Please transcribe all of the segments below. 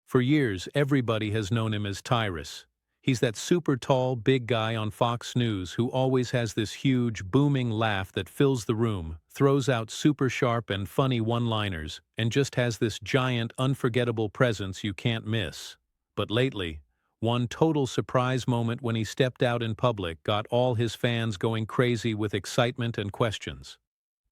For years, everybody has known him as Tyrus. He's that super tall, big guy on Fox News who always has this huge, booming laugh that fills the room, throws out super sharp and funny one-liners, and just has this giant, unforgettable presence you can't miss. But lately, one total surprise moment when he stepped out in public got all his fans going crazy with excitement and questions.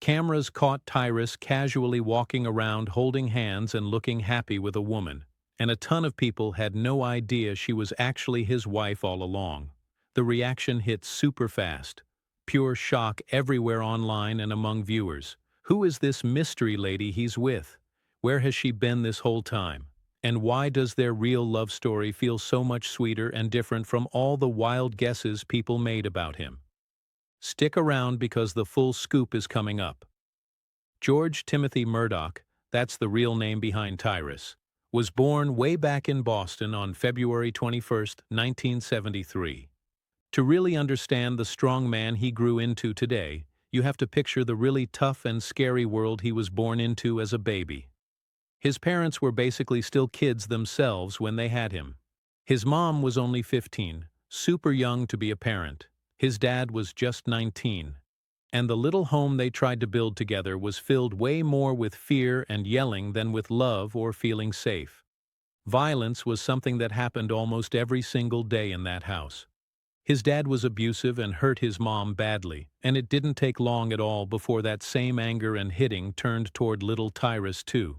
Cameras caught Tyrus casually walking around holding hands and looking happy with a woman, and a ton of people had no idea she was actually his wife all along. The reaction hit super fast. Pure shock everywhere online and among viewers. Who is this mystery lady he's with? Where has she been this whole time? And why does their real love story feel so much sweeter and different from all the wild guesses people made about him? Stick around because the full scoop is coming up. George Timothy Murdoch, that's the real name behind Tyrus, was born way back in Boston on February 21, 1973. To really understand the strong man he grew into today, you have to picture the really tough and scary world he was born into as a baby. His parents were basically still kids themselves when they had him. His mom was only 15, super young to be a parent. His dad was just 19. And the little home they tried to build together was filled way more with fear and yelling than with love or feeling safe. Violence was something that happened almost every single day in that house. His dad was abusive and hurt his mom badly, and it didn't take long at all before that same anger and hitting turned toward little Tyrus too.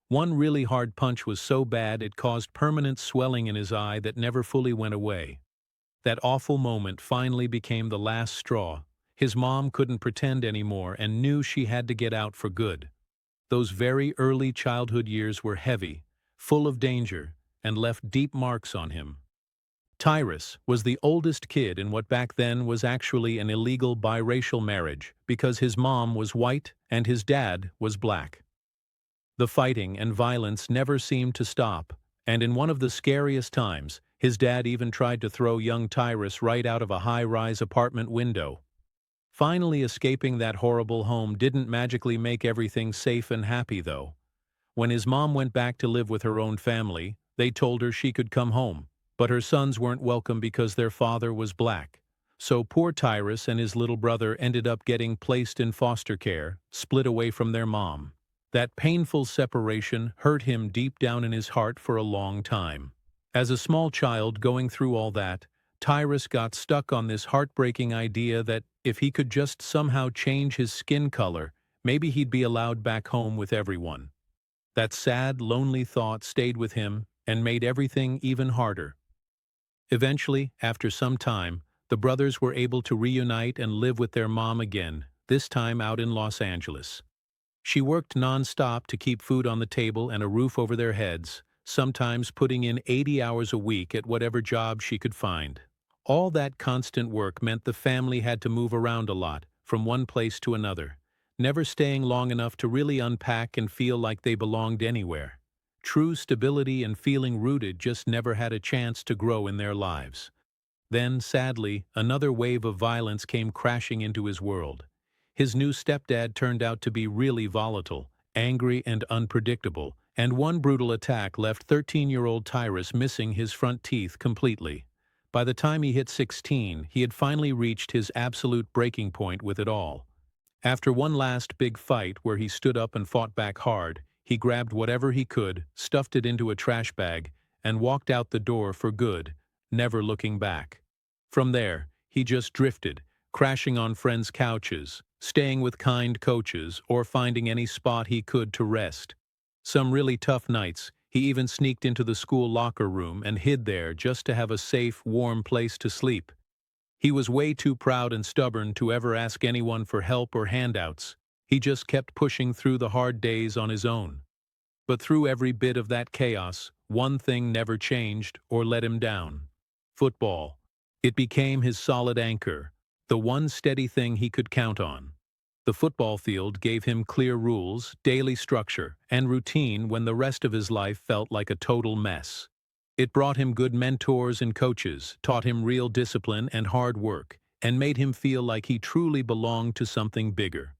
One really hard punch was so bad it caused permanent swelling in his eye that never fully went away. That awful moment finally became the last straw. His mom couldn't pretend anymore and knew she had to get out for good. Those very early childhood years were heavy, full of danger, and left deep marks on him. Tyrus was the oldest kid in what back then was actually an illegal biracial marriage because his mom was white and his dad was black. The fighting and violence never seemed to stop, and in one of the scariest times, his dad even tried to throw young Tyrus right out of a high-rise apartment window. Finally escaping that horrible home didn't magically make everything safe and happy, though. When his mom went back to live with her own family, they told her she could come home, but her sons weren't welcome because their father was black. So poor Tyrus and his little brother ended up getting placed in foster care, split away from their mom. That painful separation hurt him deep down in his heart for a long time. As a small child going through all that, Tyrus got stuck on this heartbreaking idea that if he could just somehow change his skin color, maybe he'd be allowed back home with everyone. That sad, lonely thought stayed with him and made everything even harder. Eventually, after some time, the brothers were able to reunite and live with their mom again, this time out in Los Angeles. She worked non-stop to keep food on the table and a roof over their heads, sometimes putting in 80 hours a week at whatever job she could find. All that constant work meant the family had to move around a lot, from one place to another, never staying long enough to really unpack and feel like they belonged anywhere. True stability and feeling rooted just never had a chance to grow in their lives. Then, sadly, another wave of violence came crashing into his world. His new stepdad turned out to be really volatile, angry and unpredictable, and one brutal attack left 13-year-old Tyrus missing his front teeth completely. By the time he hit 16, he had finally reached his absolute breaking point with it all. After one last big fight where he stood up and fought back hard, he grabbed whatever he could, stuffed it into a trash bag, and walked out the door for good, never looking back. From there, he just drifted, crashing on friends' couches, staying with kind coaches, or finding any spot he could to rest. Some really tough nights, he even sneaked into the school locker room and hid there just to have a safe, warm place to sleep. He was way too proud and stubborn to ever ask anyone for help or handouts. He just kept pushing through the hard days on his own. But through every bit of that chaos, one thing never changed or let him down. Football. It became his solid anchor, the one steady thing he could count on. The football field gave him clear rules, daily structure, and routine when the rest of his life felt like a total mess. It brought him good mentors and coaches, taught him real discipline and hard work, and made him feel like he truly belonged to something bigger.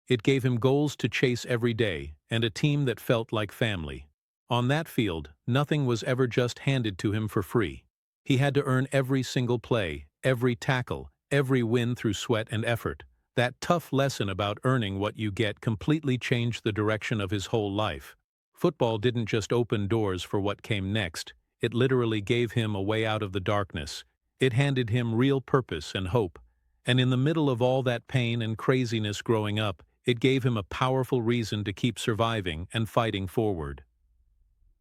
It gave him goals to chase every day and a team that felt like family. On that field, nothing was ever just handed to him for free. He had to earn every single play, every tackle, every win through sweat and effort. That tough lesson about earning what you get completely changed the direction of his whole life. Football didn't just open doors for what came next, it literally gave him a way out of the darkness. It handed him real purpose and hope. And in the middle of all that pain and craziness growing up, it gave him a powerful reason to keep surviving and fighting forward.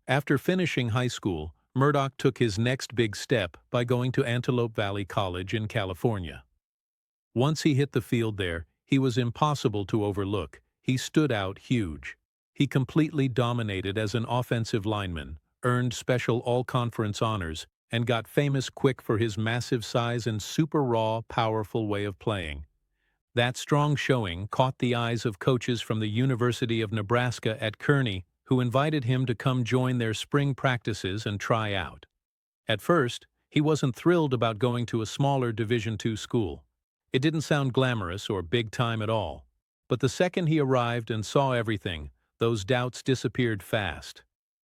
After finishing high school, Murdoch took his next big step by going to Antelope Valley College in California. Once he hit the field there, he was impossible to overlook. He stood out huge. He completely dominated as an offensive lineman, earned special all-conference honors, and got famous quick for his massive size and super raw, powerful way of playing. That strong showing caught the eyes of coaches from the University of Nebraska at Kearney, who invited him to come join their spring practices and try out. At first, he wasn't thrilled about going to a smaller Division II school. It didn't sound glamorous or big-time at all. But the second he arrived and saw everything, those doubts disappeared fast.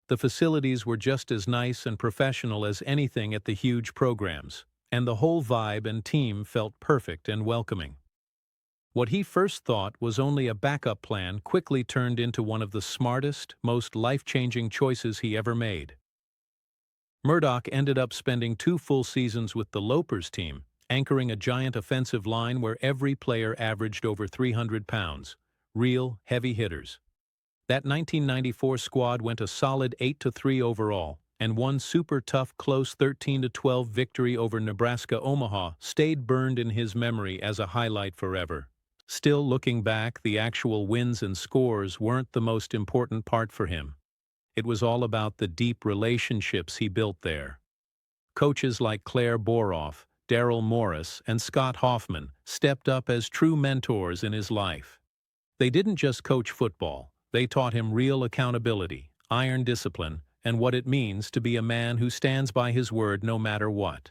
The facilities were just as nice and professional as anything at the huge programs, and the whole vibe and team felt perfect and welcoming. What he first thought was only a backup plan quickly turned into one of the smartest, most life-changing choices he ever made. Murdoch ended up spending 2 full seasons with the Lopers team, anchoring a giant offensive line where every player averaged over 300 pounds, real heavy hitters. That 1994 squad went a solid 8-3 overall, and one super tough close 13-12 victory over Nebraska-Omaha stayed burned in his memory as a highlight forever. Still, looking back, the actual wins and scores weren't the most important part for him. It was all about the deep relationships he built there. Coaches like Claire Boroff, Darryl Morris, and Scott Hoffman stepped up as true mentors in his life. They didn't just coach football. They taught him real accountability, iron discipline, and what it means to be a man who stands by his word no matter what.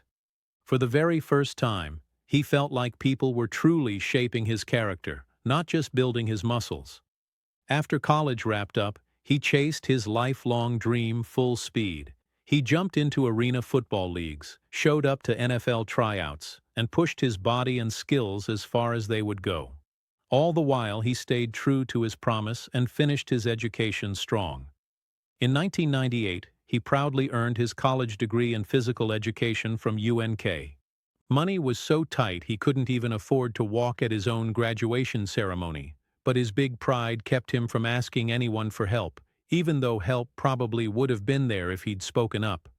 For the very first time, he felt like people were truly shaping his character, not just building his muscles. After college wrapped up, he chased his lifelong dream full speed. He jumped into arena football leagues, showed up to NFL tryouts, and pushed his body and skills as far as they would go. All the while, he stayed true to his promise and finished his education strong. In 1998, he proudly earned his college degree in physical education from UNK. Money was so tight he couldn't even afford to walk at his own graduation ceremony, but his big pride kept him from asking anyone for help, even though help probably would have been there if he'd spoken up.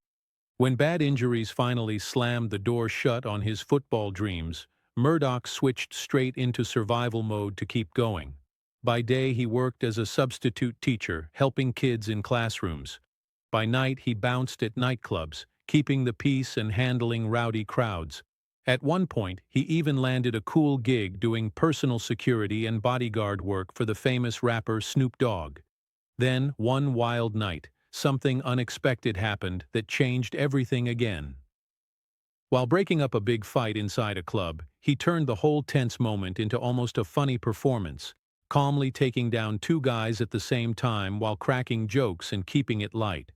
When bad injuries finally slammed the door shut on his football dreams, Murdoch switched straight into survival mode to keep going. By day, he worked as a substitute teacher, helping kids in classrooms. By night, he bounced at nightclubs, keeping the peace and handling rowdy crowds. At one point, he even landed a cool gig doing personal security and bodyguard work for the famous rapper Snoop Dogg. Then, one wild night, something unexpected happened that changed everything again. While breaking up a big fight inside a club, he turned the whole tense moment into almost a funny performance, calmly taking down 2 guys at the same time while cracking jokes and keeping it light.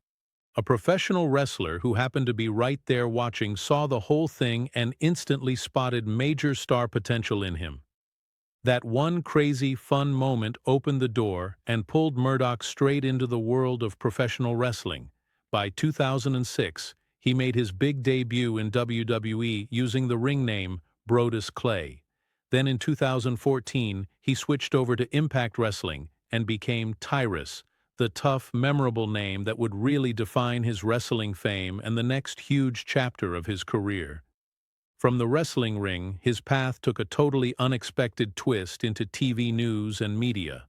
A professional wrestler who happened to be right there watching saw the whole thing and instantly spotted major star potential in him. That one crazy, fun moment opened the door and pulled Murdoch straight into the world of professional wrestling. By 2006, he made his big debut in WWE using the ring name Brodus Clay. Then in 2014, he switched over to Impact Wrestling and became Tyrus, the tough, memorable name that would really define his wrestling fame and the next huge chapter of his career. From the wrestling ring, his path took a totally unexpected twist into TV news and media.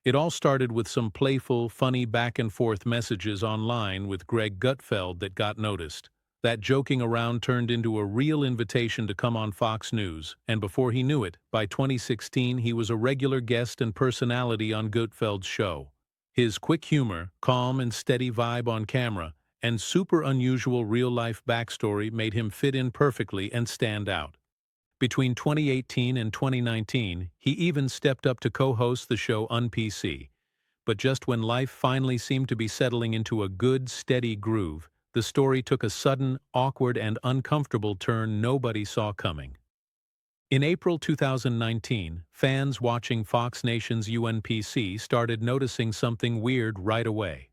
It all started with some playful, funny back-and-forth messages online with Greg Gutfeld that got noticed. That joking around turned into a real invitation to come on Fox News, and before he knew it, by 2016 he was a regular guest and personality on Gutfeld's show. His quick humor, calm and steady vibe on camera, and super unusual real-life backstory made him fit in perfectly and stand out. Between 2018 and 2019, he even stepped up to co-host the show on PC. But just when life finally seemed to be settling into a good, steady groove, the story took a sudden, awkward, and uncomfortable turn nobody saw coming. In April 2019, fans watching Fox Nation's UNPC started noticing something weird right away.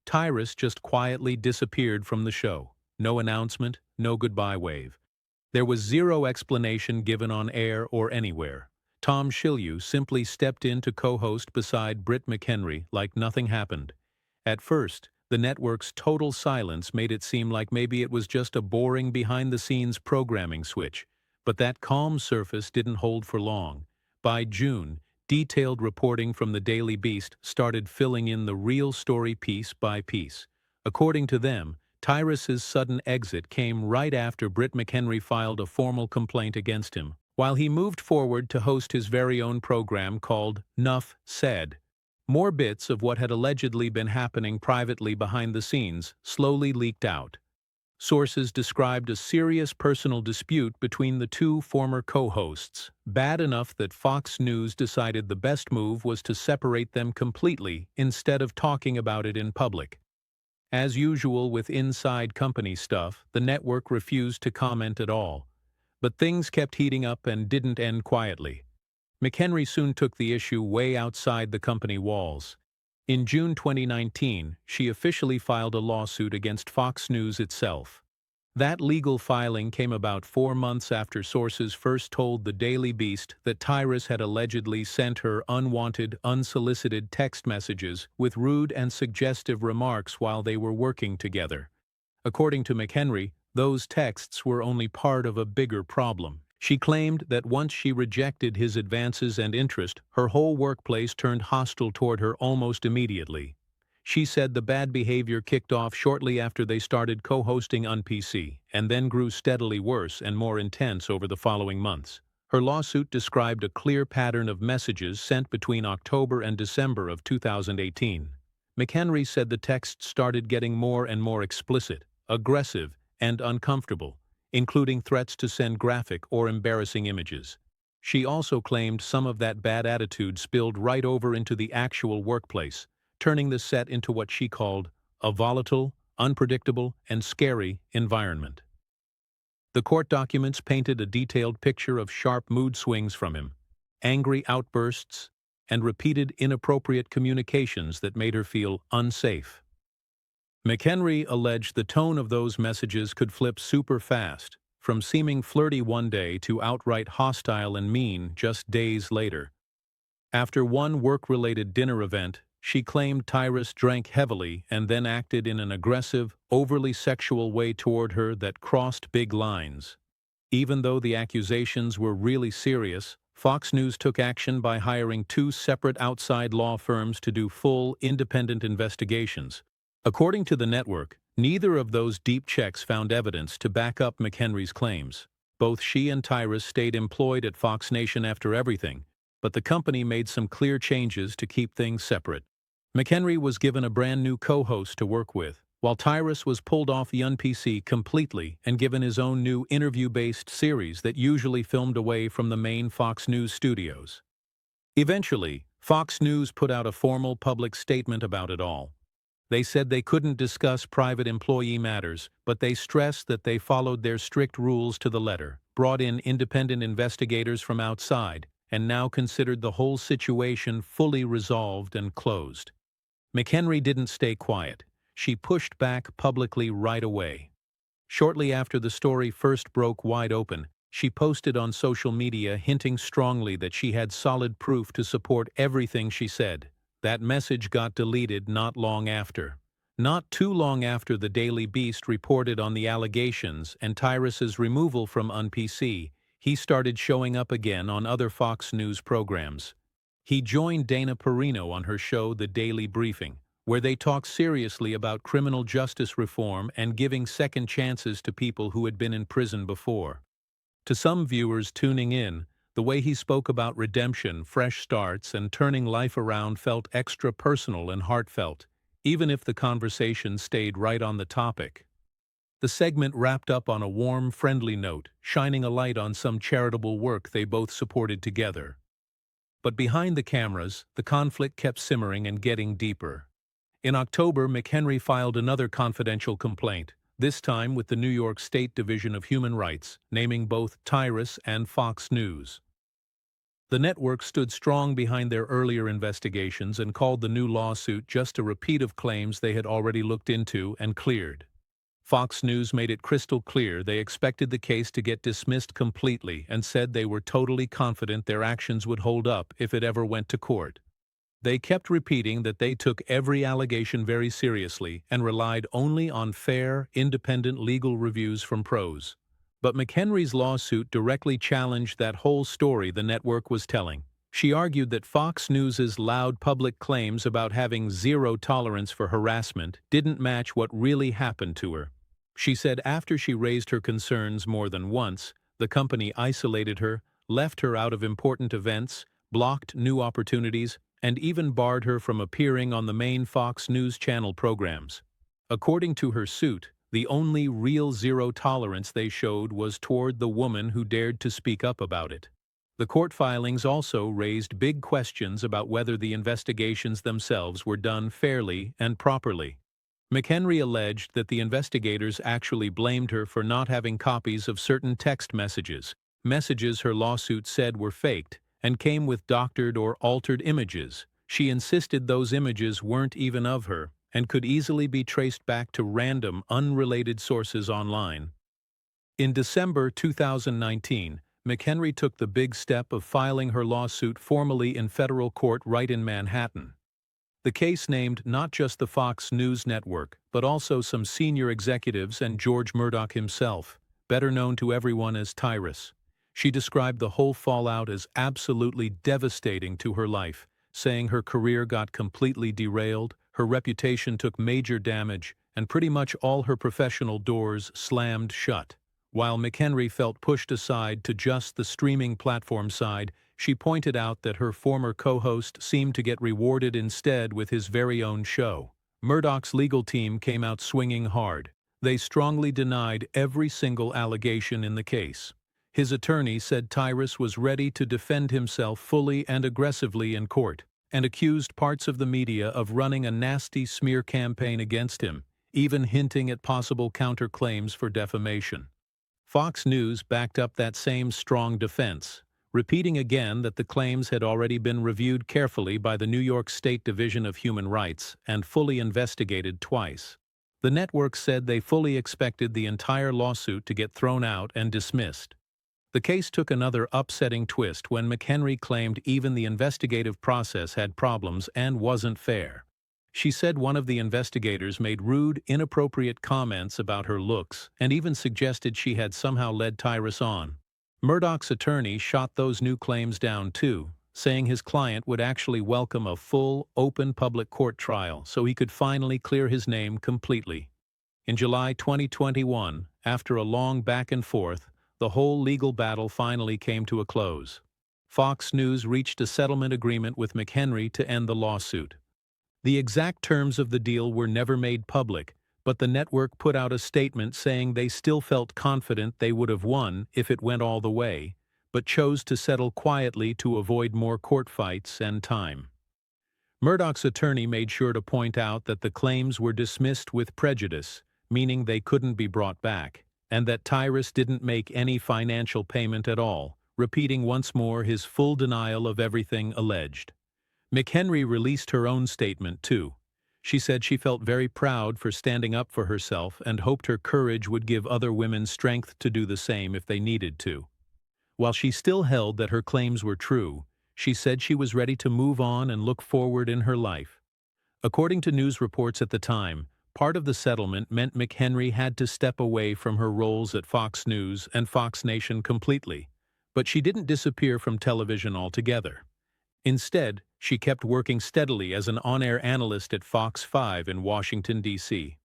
Tyrus just quietly disappeared from the show. No announcement, no goodbye wave. There was zero explanation given on air or anywhere. Tom Shilyu simply stepped in to co-host beside Britt McHenry like nothing happened. At first, the network's total silence made it seem like maybe it was just a boring behind-the-scenes programming switch. But that calm surface didn't hold for long. By June, detailed reporting from the Daily Beast started filling in the real story piece by piece. According to them, Tyrus's sudden exit came right after Britt McHenry filed a formal complaint against him, while he moved forward to host his very own program called Nuff Said. More bits of what had allegedly been happening privately behind the scenes slowly leaked out. Sources described a serious personal dispute between the two former co-hosts, bad enough that Fox News decided the best move was to separate them completely instead of talking about it in public. As usual with inside company stuff, the network refused to comment at all. But things kept heating up and didn't end quietly. McHenry soon took the issue way outside the company walls. In June 2019, she officially filed a lawsuit against Fox News itself. That legal filing came about 4 months after sources first told the Daily Beast that Tyrus had allegedly sent her unwanted, unsolicited text messages with rude and suggestive remarks while they were working together. According to McHenry, those texts were only part of a bigger problem. She claimed that once she rejected his advances and interest, her whole workplace turned hostile toward her almost immediately. She said the bad behavior kicked off shortly after they started co-hosting on PC, and then grew steadily worse and more intense over the following months. Her lawsuit described a clear pattern of messages sent between October and December of 2018. McHenry said the texts started getting more and more explicit, aggressive, and uncomfortable, including threats to send graphic or embarrassing images. She also claimed some of that bad attitude spilled right over into the actual workplace, turning the set into what she called a volatile, unpredictable, and scary environment. The court documents painted a detailed picture of sharp mood swings from him, angry outbursts, and repeated inappropriate communications that made her feel unsafe. McHenry alleged the tone of those messages could flip super fast, from seeming flirty one day to outright hostile and mean just days later. After one work-related dinner event, she claimed Tyrus drank heavily and then acted in an aggressive, overly sexual way toward her that crossed big lines. Even though the accusations were really serious, Fox News took action by hiring 2 separate outside law firms to do full, independent investigations. According to the network, neither of those deep checks found evidence to back up McHenry's claims. Both she and Tyrus stayed employed at Fox Nation after everything, but the company made some clear changes to keep things separate. McHenry was given a brand new co-host to work with, while Tyrus was pulled off the UNPC completely and given his own new interview-based series that usually filmed away from the main Fox News studios. Eventually, Fox News put out a formal public statement about it all. They said they couldn't discuss private employee matters, but they stressed that they followed their strict rules to the letter, brought in independent investigators from outside, and now considered the whole situation fully resolved and closed. McHenry didn't stay quiet. She pushed back publicly right away. Shortly after the story first broke wide open, she posted on social media hinting strongly that she had solid proof to support everything she said. That message got deleted not long after. Not too long after the Daily Beast reported on the allegations and Tyrus's removal from UNPC, he started showing up again on other Fox News programs. He joined Dana Perino on her show The Daily Briefing, where they talked seriously about criminal justice reform and giving second chances to people who had been in prison before. To some viewers tuning in, the way he spoke about redemption, fresh starts, and turning life around felt extra personal and heartfelt, even if the conversation stayed right on the topic. The segment wrapped up on a warm, friendly note, shining a light on some charitable work they both supported together. But behind the cameras, the conflict kept simmering and getting deeper. In October, McHenry filed another confidential complaint, this time with the New York State Division of Human Rights, naming both Tyrus and Fox News. The network stood strong behind their earlier investigations and called the new lawsuit just a repeat of claims they had already looked into and cleared. Fox News made it crystal clear they expected the case to get dismissed completely and said they were totally confident their actions would hold up if it ever went to court. They kept repeating that they took every allegation very seriously and relied only on fair, independent legal reviews from pros. But McHenry's lawsuit directly challenged that whole story the network was telling. She argued that Fox News's loud public claims about having zero tolerance for harassment didn't match what really happened to her. She said after she raised her concerns more than once, the company isolated her, left her out of important events, blocked new opportunities, and even barred her from appearing on the main Fox News Channel programs. According to her suit, the only real zero tolerance they showed was toward the woman who dared to speak up about it. The court filings also raised big questions about whether the investigations themselves were done fairly and properly. McHenry alleged that the investigators actually blamed her for not having copies of certain text messages her lawsuit said were faked and came with doctored or altered images. She insisted those images weren't even of her and could easily be traced back to random, unrelated sources online. In December 2019, McHenry took the big step of filing her lawsuit formally in federal court right in Manhattan. The case named not just the Fox News network, but also some senior executives and George Murdoch himself, better known to everyone as Tyrus. She described the whole fallout as absolutely devastating to her life, saying her career got completely derailed, her reputation took major damage, and pretty much all her professional doors slammed shut. While McHenry felt pushed aside to just the streaming platform side, she pointed out that her former co-host seemed to get rewarded instead with his very own show. Murdoch's legal team came out swinging hard. They strongly denied every single allegation in the case. His attorney said Tyrus was ready to defend himself fully and aggressively in court, and accused parts of the media of running a nasty smear campaign against him, even hinting at possible counterclaims for defamation. Fox News backed up that same strong defense, repeating again that the claims had already been reviewed carefully by the New York State Division of Human Rights and fully investigated twice. The network said they fully expected the entire lawsuit to get thrown out and dismissed. The case took another upsetting twist when McHenry claimed even the investigative process had problems and wasn't fair. She said one of the investigators made rude, inappropriate comments about her looks and even suggested she had somehow led Tyrus on. Murdoch's attorney shot those new claims down too, saying his client would actually welcome a full, open public court trial so he could finally clear his name completely. In July 2021, after a long back and forth, the whole legal battle finally came to a close. Fox News reached a settlement agreement with McHenry to end the lawsuit. The exact terms of the deal were never made public, but the network put out a statement saying they still felt confident they would have won if it went all the way, but chose to settle quietly to avoid more court fights and time. Murdoch's attorney made sure to point out that the claims were dismissed with prejudice, meaning they couldn't be brought back, and that Tyrus didn't make any financial payment at all, repeating once more his full denial of everything alleged. McHenry released her own statement, too. She said she felt very proud for standing up for herself and hoped her courage would give other women strength to do the same if they needed to. While she still held that her claims were true, she said she was ready to move on and look forward in her life. According to news reports at the time, part of the settlement meant McHenry had to step away from her roles at Fox News and Fox Nation completely, but she didn't disappear from television altogether. Instead, she kept working steadily as an on-air analyst at Fox 5 in Washington, D.C.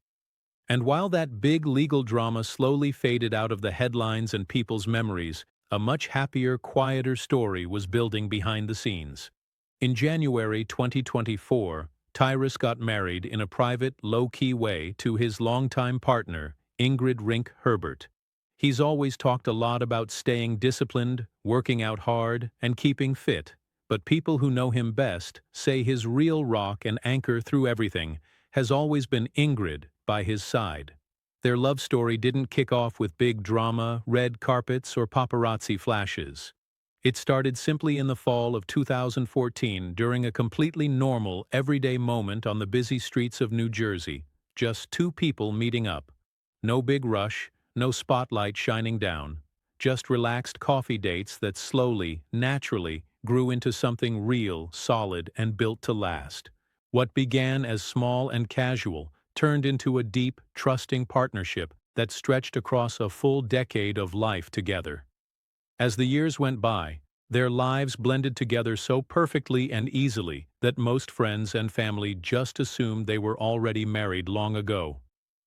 And while that big legal drama slowly faded out of the headlines and people's memories, a much happier, quieter story was building behind the scenes. In January 2024, Tyrus got married in a private, low-key way to his longtime partner, Ingrid Rink Herbert. He's always talked a lot about staying disciplined, working out hard, and keeping fit, But people who know him best say his real rock and anchor through everything has always been Ingrid by his side. Their love story didn't kick off with big drama, red carpets, or paparazzi flashes. It started simply in the fall of 2014 during a completely normal, everyday moment on the busy streets of New Jersey. Just two people meeting up. No big rush, no spotlight shining down. Just relaxed coffee dates that slowly, naturally, grew into something real, solid, and built to last. What began as small and casual turned into a deep, trusting partnership that stretched across a full decade of life together. As the years went by, their lives blended together so perfectly and easily that most friends and family just assumed they were already married long ago.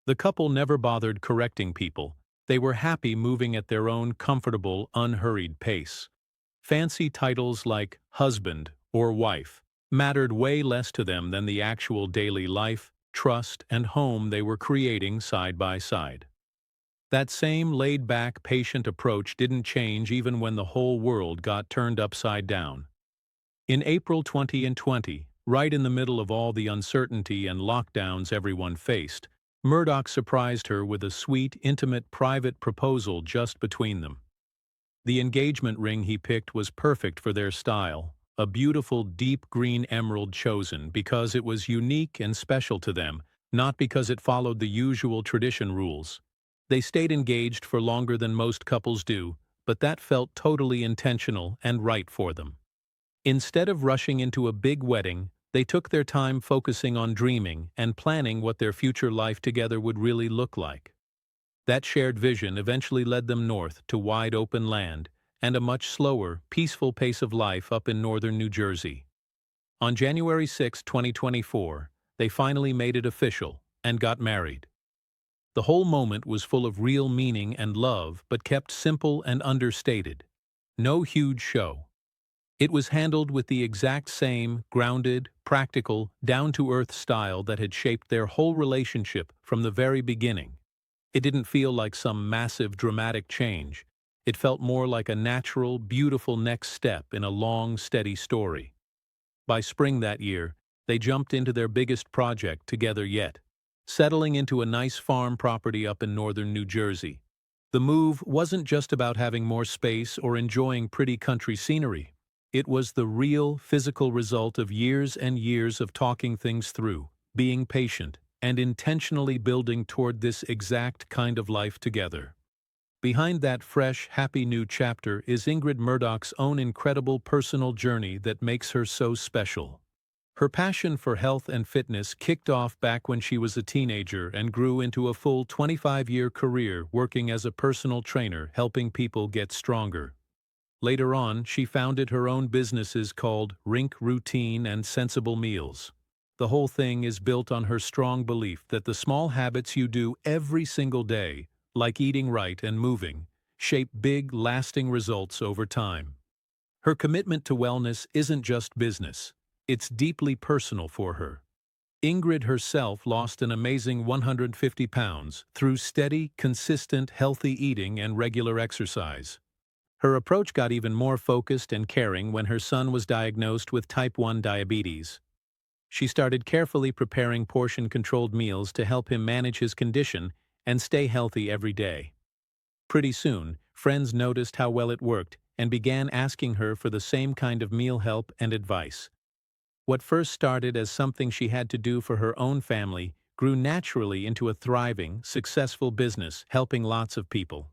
The couple never bothered correcting people. They were happy moving at their own comfortable, unhurried pace. Fancy titles like husband or wife mattered way less to them than the actual daily life, trust, and home they were creating side by side. That same laid-back, patient approach didn't change even when the whole world got turned upside down. In April 2020, right in the middle of all the uncertainty and lockdowns everyone faced, Murdoch surprised her with a sweet, intimate, private proposal just between them. The engagement ring he picked was perfect for their style, a beautiful deep green emerald chosen because it was unique and special to them, not because it followed the usual tradition rules. They stayed engaged for longer than most couples do, but that felt totally intentional and right for them. Instead of rushing into a big wedding, they took their time focusing on dreaming and planning what their future life together would really look like. That shared vision eventually led them north to wide open land and a much slower, peaceful pace of life up in northern New Jersey. On January 6, 2024, they finally made it official and got married. The whole moment was full of real meaning and love, but kept simple and understated. No huge show. It was handled with the exact same grounded, practical, down-to-earth style that had shaped their whole relationship from the very beginning. It didn't feel like some massive, dramatic change. It felt more like a natural, beautiful next step in a long, steady story. By spring that year, they jumped into their biggest project together yet, settling into a nice farm property up in northern New Jersey. The move wasn't just about having more space or enjoying pretty country scenery. It was the real, physical result of years and years of talking things through, being patient, and intentionally building toward this exact kind of life together. Behind that fresh, happy new chapter is Ingrid Murdoch's own incredible personal journey that makes her so special. Her passion for health and fitness kicked off back when she was a teenager and grew into a full 25-year career working as a personal trainer helping people get stronger. Later on, she founded her own businesses called Rink Routine and Sensible Meals. The whole thing is built on her strong belief that the small habits you do every single day, like eating right and moving, shape big, lasting results over time. Her commitment to wellness isn't just business. It's deeply personal for her. Ingrid herself lost an amazing 150 pounds through steady, consistent, healthy eating and regular exercise. Her approach got even more focused and caring when her son was diagnosed with type 1 diabetes. She started carefully preparing portion-controlled meals to help him manage his condition and stay healthy every day. Pretty soon, friends noticed how well it worked and began asking her for the same kind of meal help and advice. What first started as something she had to do for her own family grew naturally into a thriving, successful business helping lots of people.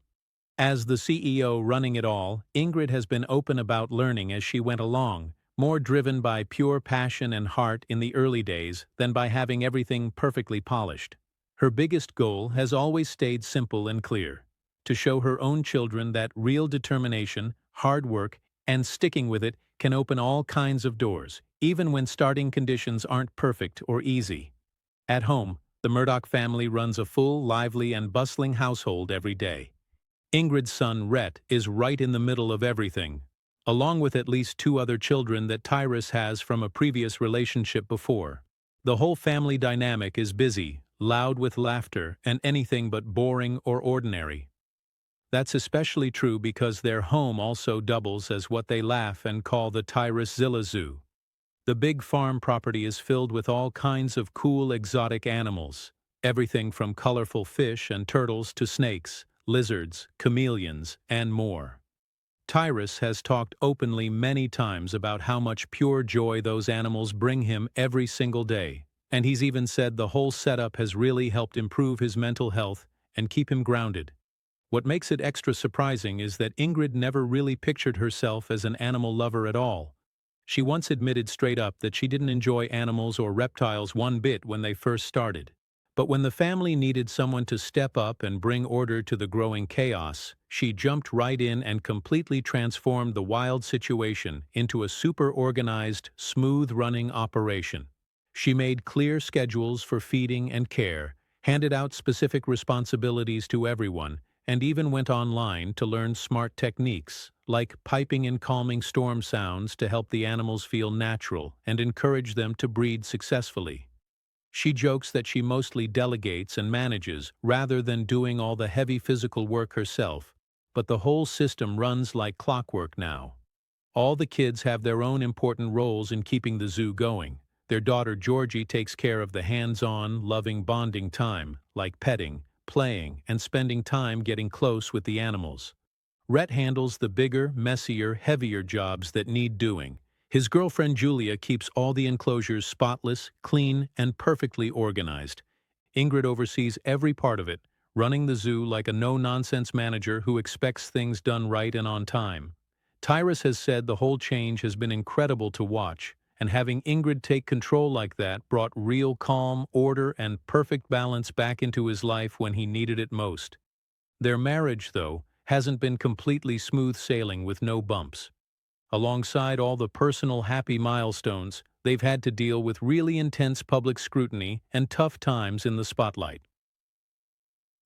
As the CEO running it all, Ingrid has been open about learning as she went along, more driven by pure passion and heart in the early days than by having everything perfectly polished. Her biggest goal has always stayed simple and clear: to show her own children that real determination, hard work, and sticking with it can open all kinds of doors, even when starting conditions aren't perfect or easy. At home, the Murdoch family runs a full, lively, and bustling household every day. Ingrid's son, Rhett, is right in the middle of everything, along with at least two other children that Tyrus has from a previous relationship before. The whole family dynamic is busy, loud with laughter, and anything but boring or ordinary. That's especially true because their home also doubles as what they laugh and call the Tyrus Zoo. The big farm property is filled with all kinds of cool exotic animals, everything from colorful fish and turtles to snakes, lizards, chameleons, and more. Tyrus has talked openly many times about how much pure joy those animals bring him every single day, and he's even said the whole setup has really helped improve his mental health and keep him grounded. What makes it extra surprising is that Ingrid never really pictured herself as an animal lover at all. She once admitted straight up that she didn't enjoy animals or reptiles one bit when they first started. But when the family needed someone to step up and bring order to the growing chaos, she jumped right in and completely transformed the wild situation into a super-organized, smooth-running operation. She made clear schedules for feeding and care, handed out specific responsibilities to everyone, and even went online to learn smart techniques, like piping in calming storm sounds to help the animals feel natural and encourage them to breed successfully. She jokes that she mostly delegates and manages rather than doing all the heavy physical work herself, but the whole system runs like clockwork now. All the kids have their own important roles in keeping the zoo going. Their daughter Georgie takes care of the hands-on, loving bonding time, like petting, playing, and spending time getting close with the animals. Rhett handles the bigger, messier, heavier jobs that need doing. His girlfriend Julia keeps all the enclosures spotless, clean, and perfectly organized. Ingrid oversees every part of it, running the zoo like a no-nonsense manager who expects things done right and on time. Tyrus has said the whole change has been incredible to watch, and having Ingrid take control like that brought real calm, order, and perfect balance back into his life when he needed it most. Their marriage, though, hasn't been completely smooth sailing with no bumps. Alongside all the personal happy milestones, they've had to deal with really intense public scrutiny and tough times in the spotlight.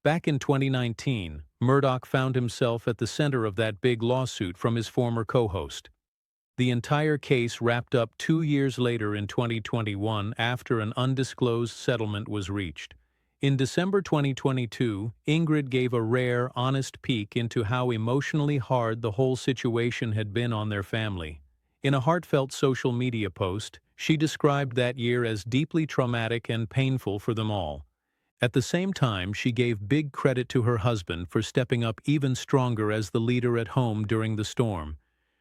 Back in 2019, Murdoch found himself at the center of that big lawsuit from his former co-host. The entire case wrapped up 2 years later in 2021 after an undisclosed settlement was reached. In December 2022, Ingrid gave a rare, honest peek into how emotionally hard the whole situation had been on their family. In a heartfelt social media post, she described that year as deeply traumatic and painful for them all. At the same time, she gave big credit to her husband for stepping up even stronger as the leader at home during the storm.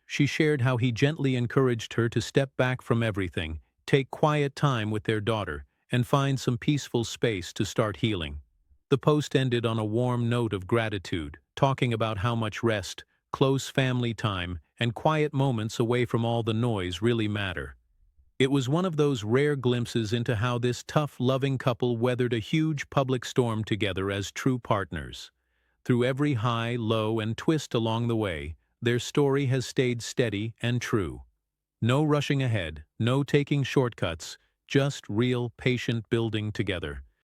She shared how he gently encouraged her to step back from everything, take quiet time with their daughter, and find some peaceful space to start healing. The post ended on a warm note of gratitude, talking about how much rest, close family time, and quiet moments away from all the noise really matter. It was one of those rare glimpses into how this tough, loving couple weathered a huge public storm together as true partners. Through every high, low, and twist along the way, their story has stayed steady and true. No rushing ahead, no taking shortcuts, just real, patient building together.